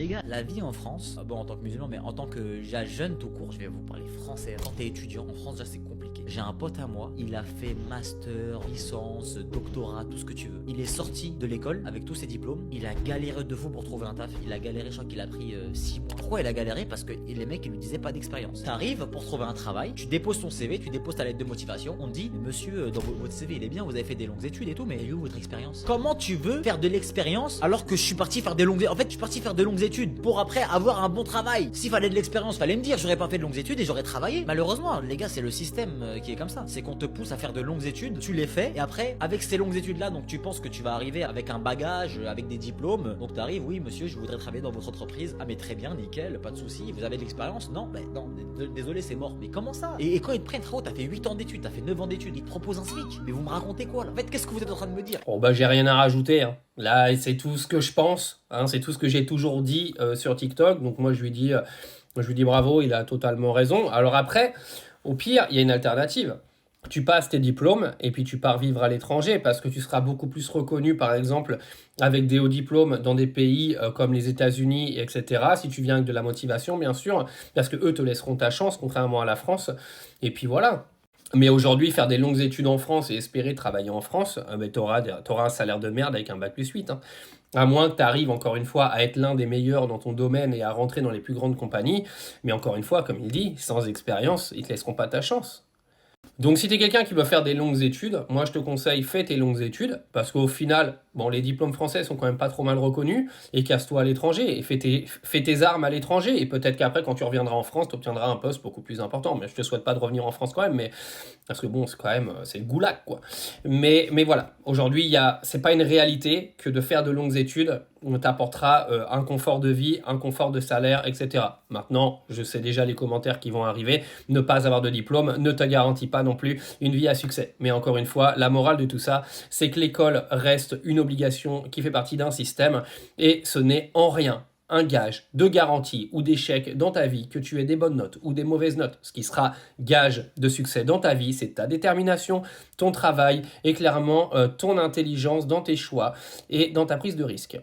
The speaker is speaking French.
Les gars, la vie en France, bon en tant que musulman, mais en tant que jeune tout court, je vais vous parler français. Quand t'es étudiant en France, déjà c'est compliqué. J'ai un pote à moi, il a fait master, licence, doctorat, tout ce que tu veux. Il est sorti de l'école avec tous ses diplômes. Il a galéré de fou pour trouver un taf. Il a galéré, je crois qu'il a pris 6 mois. Pourquoi il a galéré? Parce que les mecs, ils lui disaient pas d'expérience. T'arrives pour trouver un travail, tu déposes ton CV, tu déposes ta lettre de motivation. On te dit, monsieur, dans votre CV, il est bien, vous avez fait des longues études et tout, mais il est où votre expérience? Comment tu veux faire de l'expérience alors que je suis parti faire des longues études? En fait, je suis parti faire de longues études pour après avoir un bon travail. S'il fallait de l'expérience, fallait me dire, j'aurais pas fait de longues études et j'aurais travaillé. Malheureusement, les gars, c'est le système qui est comme ça. C'est qu'on te pousse à faire de longues études, tu les fais et après, avec ces longues études là, donc tu penses que tu vas arriver avec un bagage, avec des diplômes. Donc t'arrives, oui, monsieur, je voudrais travailler dans votre entreprise. Ah, mais très bien, nickel, pas de souci. Vous avez de l'expérience? Non, ben non, désolé, c'est mort. Mais comment ça? Et quand ils te prennent, frérot, t'as fait 8 ans d'études, t'as fait 9 ans d'études, ils te proposent un SMIC. Mais vous me racontez quoi là? En fait, qu'est-ce que vous êtes en train de me dire? Bon, bah, j'ai rien à rajouter, hein. Là, c'est tout ce que je pense, hein, c'est tout ce que j'ai toujours dit sur TikTok. Donc moi, je lui dis bravo, il a totalement raison. Alors après, au pire, il y a une alternative. Tu passes tes diplômes et puis tu pars vivre à l'étranger parce que tu seras beaucoup plus reconnu, par exemple, avec des hauts diplômes dans des pays comme les États-Unis, etc. Si tu viens avec de la motivation, bien sûr, parce que eux te laisseront ta chance, contrairement à la France. Et puis voilà. Mais aujourd'hui, faire des longues études en France et espérer travailler en France, t'auras un salaire de merde avec un bac+8. Hein. À moins que tu arrives, encore une fois, à être l'un des meilleurs dans ton domaine et à rentrer dans les plus grandes compagnies. Mais encore une fois, comme il dit, sans expérience, ils te laisseront pas ta chance. Donc si tu es quelqu'un qui veut faire des longues études, moi je te conseille, fais tes longues études, parce qu'au final, bon, les diplômes français sont quand même pas trop mal reconnus, et casse-toi à l'étranger, et fais tes armes à l'étranger, et peut-être qu'après quand tu reviendras en France, tu obtiendras un poste beaucoup plus important. Mais je te souhaite pas de revenir en France quand même, mais parce que bon, c'est quand même, c'est le goulag quoi. Mais voilà, aujourd'hui, c'est pas une réalité que de faire de longues études t'apportera un confort de vie, un confort de salaire, etc. Maintenant, je sais déjà les commentaires qui vont arriver. Ne pas avoir de diplôme ne te garantit pas non plus une vie à succès. Mais encore une fois, la morale de tout ça, c'est que l'école reste une obligation qui fait partie d'un système et ce n'est en rien un gage de garantie ou d'échec dans ta vie que tu aies des bonnes notes ou des mauvaises notes. Ce qui sera gage de succès dans ta vie, c'est ta détermination, ton travail et clairement ton intelligence dans tes choix et dans ta prise de risque.